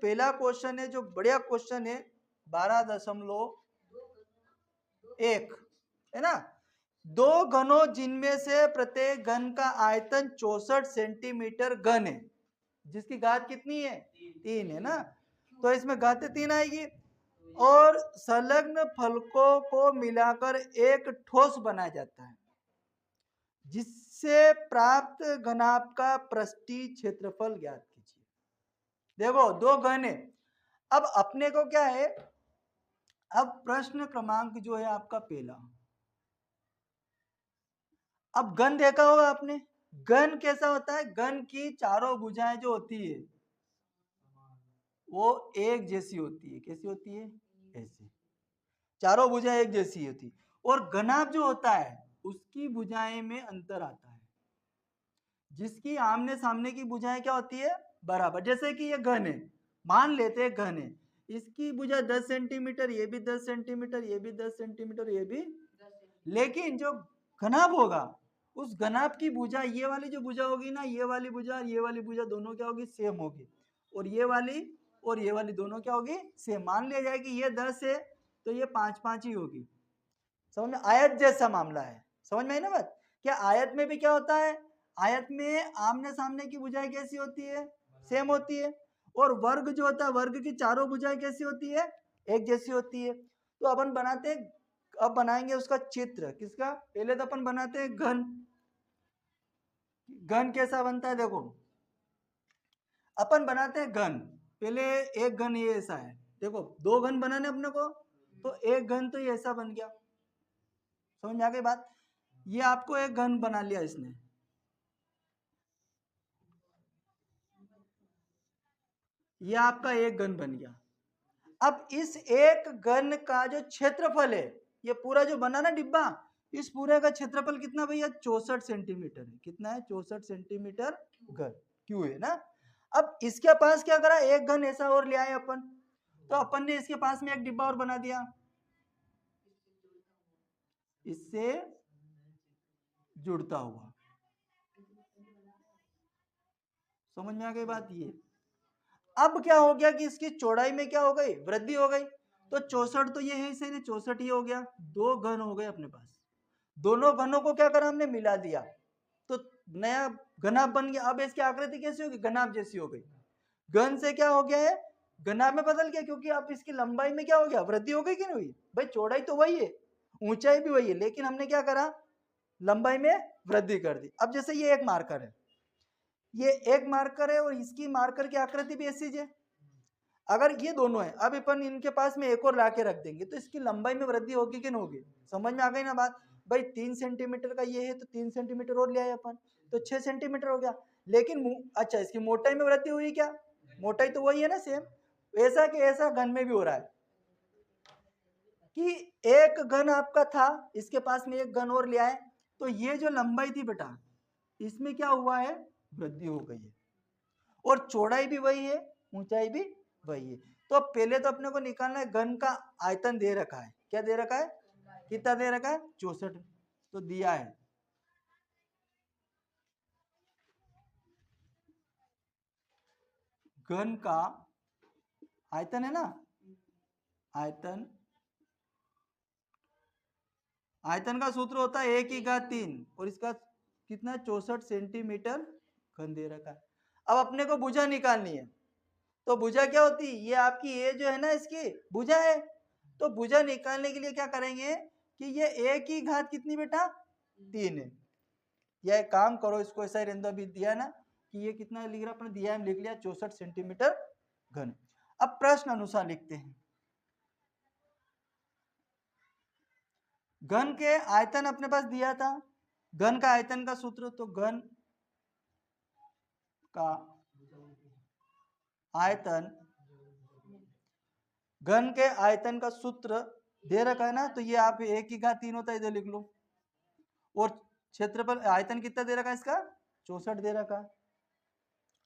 पहला क्वेश्चन है जो बढ़िया क्वेश्चन है 12.1 है ना। दो घनों जिनमें से प्रत्येक घन का आयतन 64 सेंटीमीटर घन है, जिसकी घात कितनी है 3 है ना, तो इसमें घात 3 आएगी, और संलग्न फलकों को मिलाकर एक ठोस बनाया जाता है, जिससे प्राप्त घनाभ का पृष्ठीय क्षेत्रफल ज्ञात कीजिए। देखो दो घन है, अब अपने को क्या है, अब प्रश्न क्रमांक जो है आपका पहला, अब घन देखा होगा आपने, घन कैसा होता है, घन की चारों भुजाएं जो होती है वो एक जैसी होती है, कैसी होती है, ऐसी, चारों भुजाएं एक जैसी होती है, और घनाभ जो होता है उसकी भुजाएं में अंतर आता है, जिसकी आमने सामने की भुजाएं क्या होती है, बराबर। जैसे कि ये घन है, मान लेते हैं घन है, इसकी भुजा 10 सेंटीमीटर, ये भी 10 सेंटीमीटर, ये भी 10 सेंटीमीटर, ये भी, लेकिन जो घनाभ होगा उस घनाभ की भुजा, ये वाली जो भुजा होगी ना, ये वाली भुजा और ये वाली भुजा दोनों क्या होगी, सेम होगी, और ये वाली दोनों क्या होगी, सेम। मान लिया जाए कि ये 10 है तो ये 5-5 ही होगी। समझ में, आयत जैसा मामला है, समझ में आई ना बात। क्या आयत में भी क्या होता है, आयत में आमने सामने की भुजाएं कैसी होती है, सेम होती है, और वर्ग जो होता है, वर्ग की चारों भुजाएं कैसी होती है, एक जैसी होती है। तो अपन बनाते हैं, अब बनाएंगे उसका चित्र, किसका, पहले तो अपन बनाते हैं घन। घन कैसा बनता है, देखो अपन बनाते हैं घन, पहले एक घन ये ऐसा है, देखो दो घन बनाने अपने को, तो एक घन तो ये ऐसा बन गया, समझ में आ गई बात। ये आपको एक घन बना लिया इसने, ये आपका एक घन बन गया। अब इस एक घन का जो क्षेत्रफल है, ये पूरा जो बना ना डिब्बा, इस पूरे का क्षेत्रफल कितना भैया, 64 सेंटीमीटर है। कितना है, 64 सेंटीमीटर घन क्यों है ना। अब इसके पास क्या करा, एक घन ऐसा और ले आए अपन, तो अपन ने इसके पास में एक डिब्बा और बना दिया, इससे जुड़ता हुआ। समझ में आ गई बात। ये अब क्या हो गया कि इसकी चौड़ाई में क्या हो गई, वृद्धि हो गई, तो 64 तो ये है, इसे 64 ही हो गया, दो घन हो गए अपने पास। दोनों घनों को क्या करा, हमने मिला दिया, तो नया घनाभ बन गया। अब इसकी आकृति कैसी होगी, घनाभ जैसी हो गई। घन से क्या हो गया है, घनाभ में बदल गया, क्योंकि अब इसकी लंबाई में क्या हो गया, वृद्धि हो गई कि नहीं हुई भाई। चौड़ाई तो वही है, ऊंचाई भी वही है, लेकिन हमने क्या करा, लंबाई में वृद्धि कर दी। अब जैसे ये एक मार्कर है, ये एक मार्कर है, और इसकी मार्कर की आकृति भी ऐसी है। अगर ये दोनों है, अब अपन इनके पास में एक और लाके रख देंगे, तो इसकी लंबाई में वृद्धि होगी कि नहीं होगी। समझ में आ गई ना बात भाई। 3 सेंटीमीटर का ये है, तो 3 सेंटीमीटर और ले आए अपन, तो 6 सेंटीमीटर हो गया। लेकिन अच्छा, इसकी मोटाई में वृद्धि हुई क्या, मोटाई तो वही है ना, सेम। ऐसा कि ऐसा घन में भी हो रहा है कि एक घन आपका था, इसके पास में एक घन और ले आए, तो ये जो लंबाई थी बेटा, इसमें क्या हुआ है, वृद्धि हो गई है, और चौड़ाई भी वही है, ऊंचाई भी वही है। तो पहले तो अपने को निकालना है, घन का आयतन दे रखा है, क्या दे रखा है, कितना दे रखा है, 64, तो दिया है। घन का आयतन है ना, आयतन, आयतन का सूत्र होता है 1/3, और इसका कितना, 64 सेंटीमीटर घन दे रखा है। अब अपने को भुजा निकालनी है, तो भुजा क्या होती है, ये आपकी ये जो है ना, इसकी भुजा है। तो भुजा निकालने के लिए क्या करेंगे कि ये एक ही घात कितनी बेटा, 3 है। या एक काम करो, इसको ऐसा ही रहने दो, अभी दिया ना कि ये कितना लिख रहा, अपने दिया है, लिख लिया 64 सेंटीमीटर घन। अब प्रश्न अनुसार लिखते हैं, घन के आयतन अपने पास दिया था, घन का आयतन का सूत्र, तो घन का आयतन, घन के आयतन का सूत्र दे रखा है ना, तो ये आप 1/3 होता है, इधर लिख लो। और क्षेत्रफल, आयतन कितना दे रखा है इसका, 64 दे रखा है।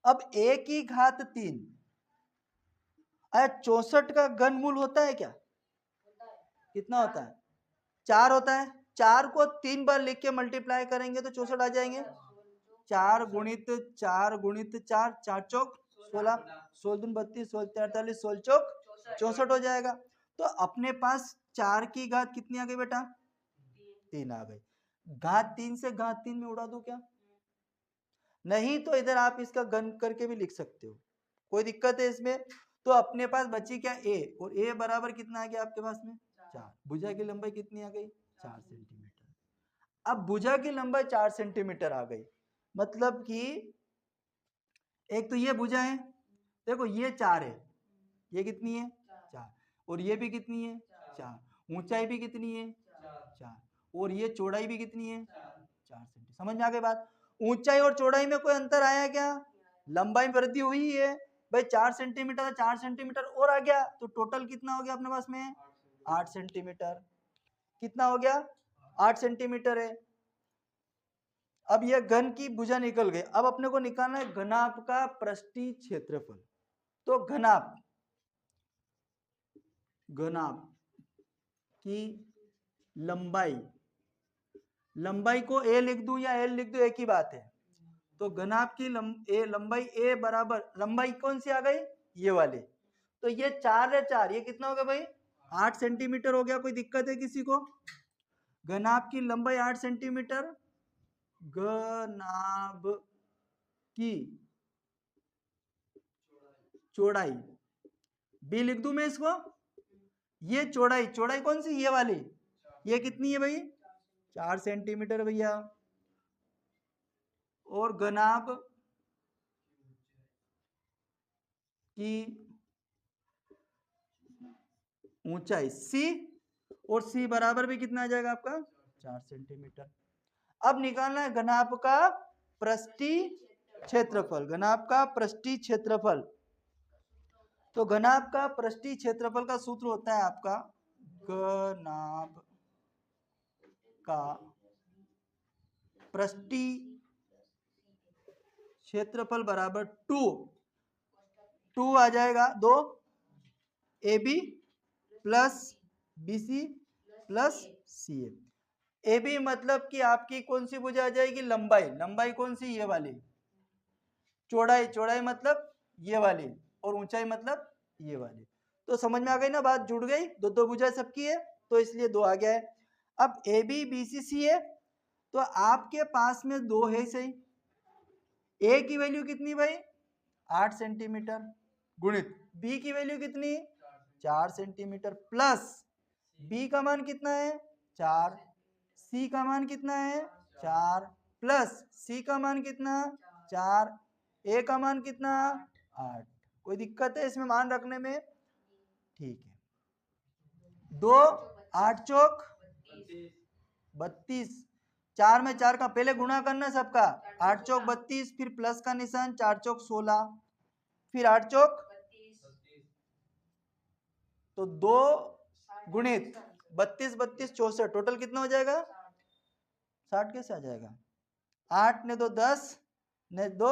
अब 1/3, अरे 64 का घनमूल होता है क्या, कितना होता है, 4 होता है। 4 को 3 बार लिख के मल्टीप्लाई करेंगे तो 64 आ जाएंगे। 4 गुणित 4 गुणित 4, 4 चौक 16, 16 दूनी 32, 16 43, 16 चौक 64 हो जाएगा। तो अपने पास 4 की घात कितनी आ गई बेटा? 3 आ गई। घात 3 से घात 3 में उड़ा दो क्या? नहीं तो इधर आप इसका घन करके भी लिख सकते हो, कोई दिक्कत है इसमें? तो अपने पास बची क्या? ए, और ए बराबर कितना आ गया आपके पास में? 4। भुजा की लंबाई कितनी आ गई? 4 सेंटीमीटर। अब भुजा की लंबाई 4 सेंटीमीटर आ गई, मतलब कि एक तो ये भुजा है, देखो ये 4 है, ये कितनी है? 4, और ये भी कितनी है? 4, ऊंचाई भी कितनी है? 4, और ये चौड़ाई भी कितनी है? 4 सेंटीमीटर। समझ में आ गई बात? ऊंचाई और चौड़ाई में कोई अंतर आया क्या? लंबाई में वृद्धि हुई है भाई, 4 सेंटीमीटर, 4 सेंटीमीटर और आ गया, तो टोटल कितना हो गया अपने पास में? 8 सेंटीमीटर। कितना हो गया? 8 सेंटीमीटर है। अब यह घन की भुजा निकल गई। अब अपने को निकालना है घनाभ का पृष्ठीय क्षेत्रफल। तो घनाभ की लंबाई, लंबाई को ए लिख दूं या एल लिख दूं, एक ही बात है। तो घनाभ की लंबाई ए बराबर, लंबाई कौन सी आ गई? ये वाली। तो ये 4 है, 4, ये कितना हो गया भाई? 8 सेंटीमीटर हो गया। कोई दिक्कत है किसी को? घनाभ की लंबाई 8 सेंटीमीटर, घनाभ की चौड़ाई बी लिख दूं मैं इसको। ये चौड़ाई, चौड़ाई कौन सी? ये वाली। ये कितनी है भाई? 4 सेंटीमीटर भैया। और घनाभ की ऊंचाई सी, और सी बराबर भी कितना आ जाएगा आपका? 4 सेंटीमीटर। अब निकालना है घनाभ का पृष्ठीय क्षेत्रफल। घनाभ का पृष्ठीय क्षेत्रफल, तो घनाभ का पृष्ठीय क्षेत्रफल का सूत्र होता है आपका घनाभ का पृष्ठीय क्षेत्रफल बराबर 2 आ जाएगा, 2 AB plus BC plus CA। AB मतलब कि आपकी कौन सी भुजा आ जाएगी? लंबाई, लंबाई कौन सी? ये वाली। चौड़ाई, चौड़ाई मतलब ये वाली, और ऊंचाई मतलब ये वाली। तो समझ में आ गई ना बात? जुड़ गई, दो दो भुजा सबकी है, तो इसलिए 2 आ गया है। अब AB BC CA, तो आपके पास में 2 है सही। ए की वैल्यू कितनी भाई? 8 सेंटीमीटर, गुणित बी की वैल्यू कितनी? 4 सेंटीमीटर, प्लस बी का मान कितना है? 4, सी का मान कितना है? 4, प्लस सी का मान कितना? 4, ए का मान कितना? 8। कोई दिक्कत है इसमें मान रखने में? ठीक है। 2 8 चौक 32, 4 में 4 का पहले गुणा करना सबका, 8 चौक 32, फिर प्लस का निशान, 4 चौक 16, फिर 8 चौक, तो 2 गुणित 32 32 64, टोटल कितना हो जाएगा? 60 कैसे आ जाएगा? 8 ने 2 10, ने 2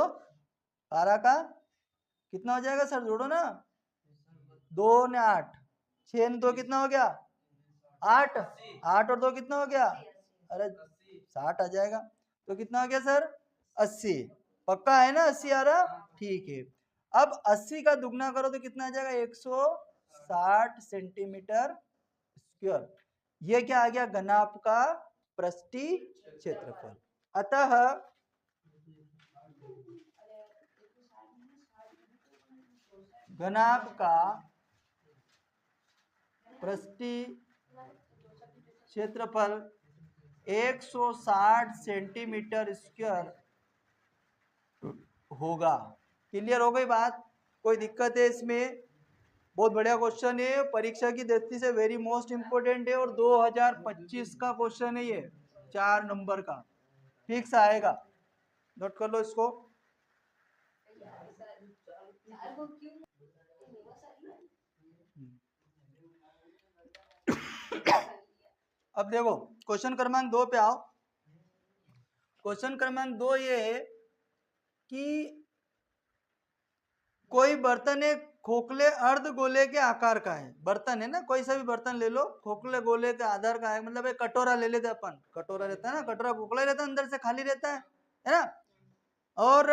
12 का कितना हो जाएगा सर? जोड़ो ना, 2 ने 8, 6 ने 2 कितना हो गया? 8, 8 और 2 कितना हो गया? अरे 60 आ जाएगा। तो कितना हो गया सर? 80। पक्का है ना 80 आ रहा? ठीक है। अब 80 का दुगना करो तो कितना आ जाएगा? 160 सेंटीमीटर स्क्वायर। ये क्या आ गया? घनाभ का पृष्ठीय क्षेत्रफल। अतः घनाभ का पृष्ठीय क्षेत्रफल 160 सेंटीमीटर स्क्वायर होगा। क्लियर हो गई बात? कोई दिक्कत है इसमें? बहुत बढ़िया क्वेश्चन है, परीक्षा की दृष्टि से वेरी मोस्ट इंपोर्टेंट है, और 2025 का क्वेश्चन है ये, 4 नंबर का फिक्स आएगा। नोट कर लो इसको। अब देखो क्वेश्चन क्रमांक 2 पे आओ। क्वेश्चन क्रमांक 2 ये है कि कोई बर्तन एक खोखले अर्ध गोले के आकार का है। बर्तन है ना, कोई सा भी बर्तन ले लो, खोखले गोले के आधार का है, मतलब एक कटोरा ले लेते अपन, कटोरा रहता है ना, कटोरा खोखला रहता है, अंदर से खाली रहता है ना। और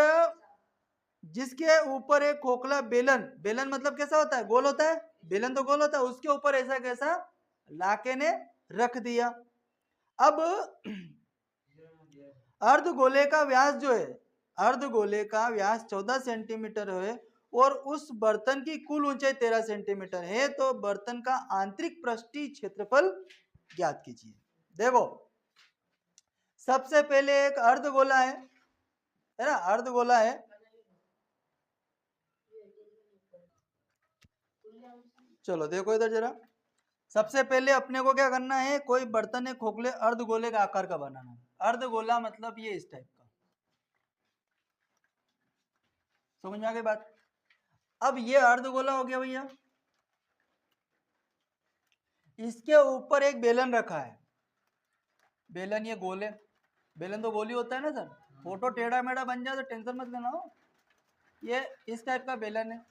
जिसके ऊपर एक खोखला बेलन, बेलन मतलब कैसा होता है, गोल होता है, बेलन तो गोल होता है, उसके ऊपर ऐसा कैसा लाके ने रख दिया। अब अर्धगोले का व्यास जो है, अर्धगोले का व्यास 14 सेंटीमीटर है और उस बर्तन की कुल ऊंचाई 13 सेंटीमीटर है, तो बर्तन का आंतरिक पृष्ठीय क्षेत्रफल ज्ञात कीजिए। देखो सबसे पहले एक अर्धगोला है ना, अर्धगोला है, चलो देखो इधर जरा। सबसे पहले अपने को क्या करना है, कोई बर्तन है खोखले अर्धगोले का आकार का बनाना है। अर्धगोला मतलब ये इस टाइप का, समझ में आ गई बात। अब ये अर्धगोला हो गया भैया, इसके ऊपर एक बेलन रखा है, बेलन ये गोल है, बेलन तो गोली होता है ना सर, फोटो टेढ़ा मेढ़ा बन जाए तो टेंशन मत लेना हो, ये इस टाइप का बेलन है।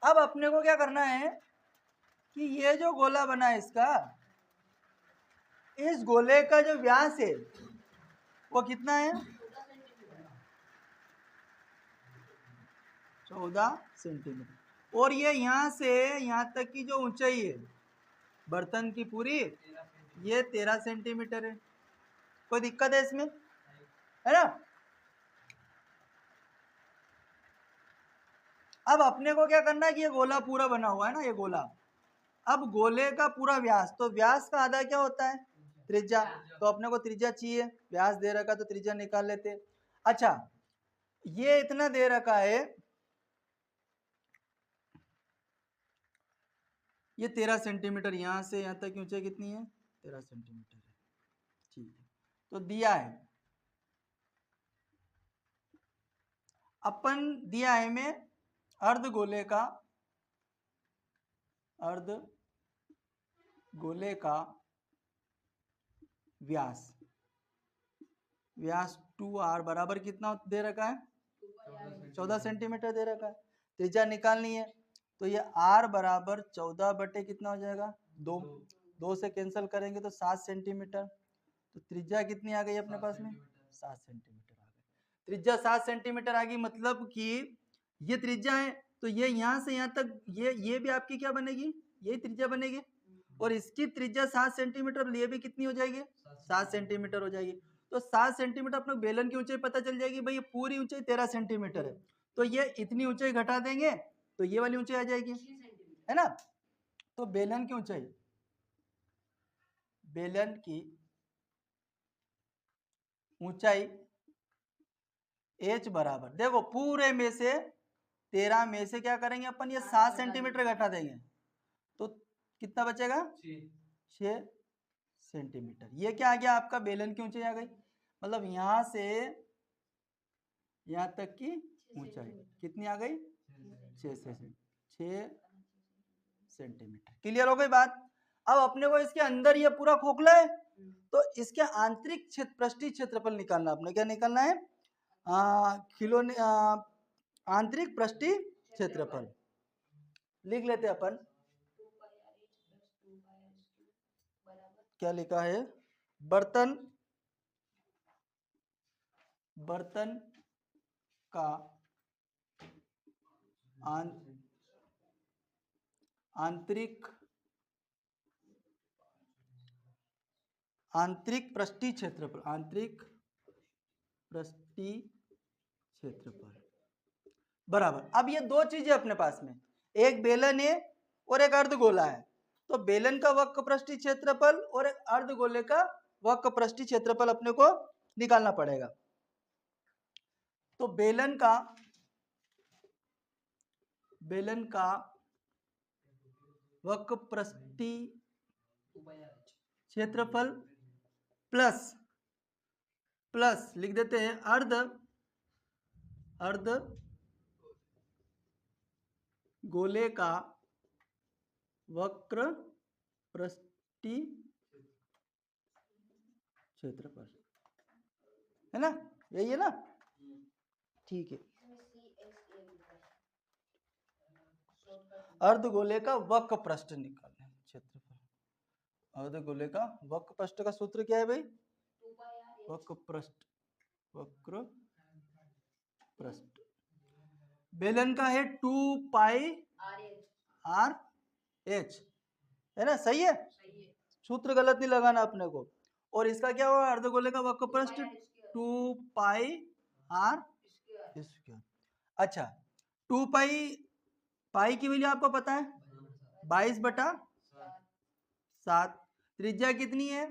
अब अपने को क्या करना है कि ये जो गोला बना है इसका, इस गोले का जो व्यास है वो कितना है, 14 सेंटीमीटर, और ये यहाँ से यहाँ तक की जो ऊंचाई है बर्तन की पूरी, ये 13 सेंटीमीटर है। कोई दिक्कत है इसमें, है ना। अब अपने को क्या करना है कि ये गोला पूरा बना हुआ है ना, ये गोला, अब गोले का पूरा व्यास, तो व्यास का आधा क्या होता है, त्रिज्या, तो अपने को त्रिज्या चाहिए, व्यास दे रखा तो त्रिज्या निकाल लेते। अच्छा ये इतना दे रखा है, ये 13 सेंटीमीटर, यहां से यहां तक की ऊंचाई कितनी है, 13 सेंटीमीटर है, ठीक है। तो दिया है, अपन दिया है में अर्धगोले का, अर्धगोले का व्यास, व्यास 2r बराबर कितना दे रखा है, 14 सेंटीमीटर दे रखा है। त्रिज्या निकालनी है, तो ये r बराबर 14 बटे कितना हो जाएगा, 2, 2 से कैंसिल करेंगे तो 7 सेंटीमीटर, तो त्रिज्या कितनी आ गई अपने पास में, 7 सेंटीमीटर आ गई। त्रिज्या 7 सेंटीमीटर आ गई, मतलब कि ये त्रिज्या है, तो ये यहाँ से यहाँ तक ये भी आपकी क्या बनेगी, यही त्रिज्या बनेगी, और इसकी त्रिज्या 7 सेंटीमीटर, ये भी कितनी हो जाएगी, 7 सेंटीमीटर हो जाएगी। तो 7 सेंटीमीटर अपने बेलन की ऊंचाई पता चल जाएगी भाई, ये पूरी ऊंचाई 13 सेंटीमीटर है, तो ये इतनी ऊंचाई घटा देंगे तो ये वाली ऊंचाई आ जाएगी, है ना। तो बेलन की ऊंचाई, बेलन की ऊंचाई h बराबर, देखो पूरे में से 13 में से क्या करेंगे अपन, ये 7 सेंटीमीटर घटा देंगे, तो कितना बचेगा, 6 सेंटीमीटर। ये क्या आ गया आपका, बेलन की ऊंचाई आ गई, मतलब यहां से यहां तक की ऊंचाई कितनी आ गई, 6 सेंटीमीटर। क्लियर हो गई बात। अब अपने को इसके अंदर ये पूरा खोखला है, तो इसके आंतरिक पृष्ठीय क्षेत्रफल निकालना, अपने क्या निकालना है, किलो आंतरिक पृष्ठीय क्षेत्रफल लिख लेते अपन, क्या लिखा है, बर्तन का आंतरिक पृष्ठीय क्षेत्रफल, आंतरिक पृष्ठीय क्षेत्रफल बराबर। अब ये दो चीजें अपने पास में, एक बेलन है और एक अर्धगोला है, तो बेलन का वक्र पृष्ठीय क्षेत्रफल और एक अर्धगोले का वक्र पृष्ठीय क्षेत्रफल अपने को निकालना पड़ेगा। तो बेलन का वक्र पृष्ठीय क्षेत्रफल प्लस लिख देते हैं अर्ध गोले का वक्र पृष्ठीय क्षेत्रफल, है ना, यही है ना, ठीक है। अर्धगोले का वक्र पृष्ठ निकालना है क्षेत्रफल, अर्धगोले का वक्र पृष्ठ का सूत्र क्या है भाई, वक्र पृष्ठ बेलन का है 2 पाई आर एच, है ना, सही है, सूत्र गलत नहीं लगाना अपने को। और इसका क्या हुआ, अर्धगोले का वक्रपृष्ठ 2 पाई आर स्क्वायर। अच्छा 2 पाई, पाई की वैल्यू आपको पता है 22/7। त्रिज्या कितनी है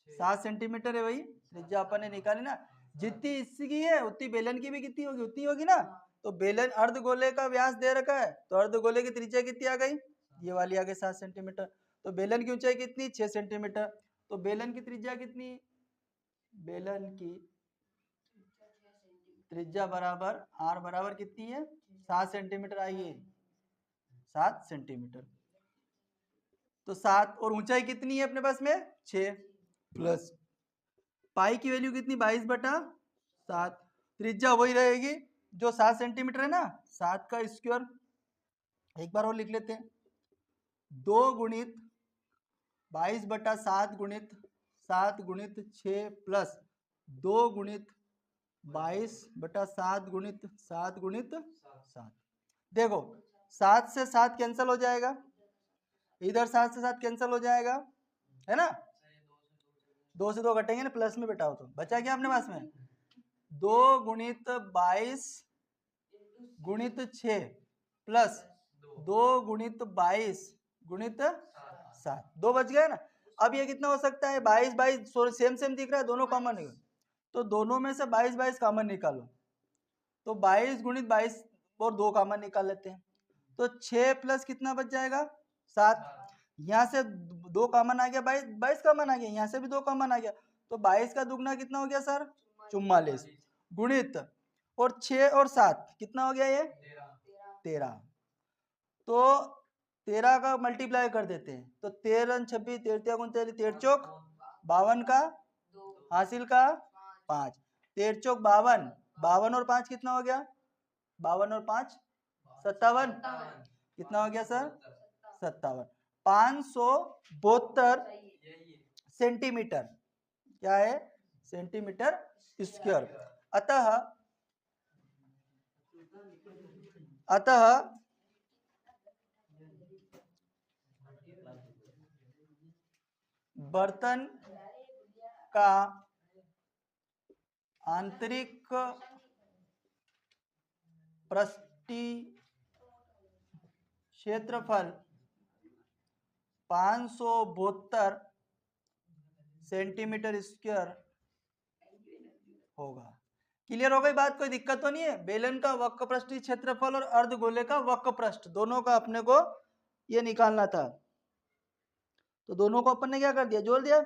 7 सेंटीमीटर है, वही त्रिज्या अपन ने निकाली ना। जितनी इसकी है उतनी बेलन की भी कितनी होगी, उतनी होगी ना। तो बेलन अर्धगोले का व्यास दे रखा है, तो अर्धगोले की त्रिज्या कितनी आ गई, ये वाली आ गई 7 सेंटीमीटर। तो बेलन की ऊंचाई कितनी 6 सेंटीमीटर। तो बेलन की त्रिज्या कितनी, बेलन की त्रिज्या बराबर आर बराबर कितनी है 7 सेंटीमीटर आई है, 7 सेंटीमीटर। तो 7 और ऊंचाई कितनी है अपने पास में 6, प्लस पाई की वैल्यू कितनी 22/7। त्रिज्या वही रहेगी जो 7 सेंटीमीटर है ना, 7 का स्क्वायर। एक बार और लिख लेते हैं, 2 गुणित 22/7 गुणित 7 गुणित 6 प्लस 2 गुणित 22/7 गुणित 7 गुणित 7। देखो 7 से 7 कैंसिल हो जाएगा, इधर 7 से 7 कैंसिल हो जाएगा, है ना, 2 से 2 घटेंगे ना, प्लस में बैठाओ तो बचा क्या अपने पास में 2 गुणित 22 गुणित 6 प्लस 2 गुणित 22 गुणित 7, 2 बच गए ना। अब ये कितना हो सकता है 22 22 सेम सेम दिख रहा है, दोनों कॉमन है, तो दोनों में से 22 22 कॉमन निकालो। तो 22 गुणित 22 और 2 कॉमन निकाल लेते हैं, तो 6 प्लस कितना बच जाएगा 7। यहाँ से 2 कॉमन आ गया, 22 22 कॉमन आ गया, यहाँ से भी 2 कॉमन आ गया, तो 22 का दुगना कितना हो गया सर 44 गुणित और 6 और 7 कितना हो गया ये 13। तो 13 का मल्टीप्लाई कर देते हैं, तो 13 26 13 13 चौक 52 का हासिल का 5, 13 चौक 52, 52 और 5 कितना हो गया 52 और 5 57, कितना हो गया सर 57। 572 सेंटीमीटर, क्या है सेंटीमीटर स्क्वायर। अतः बर्तन का आंतरिक पृष्ठीय क्षेत्रफल 572 सेंटीमीटर स्क्वायर होगा। क्लियर हो गई बात, कोई दिक्कत तो नहीं है। बेलन का वक्रपृष्ठीय क्षेत्रफल और अर्धगोले का वक्रपृष्ठ दोनों का अपने को ये निकालना था, तो दोनों को अपन ने क्या कर दिया जोड़ दिया।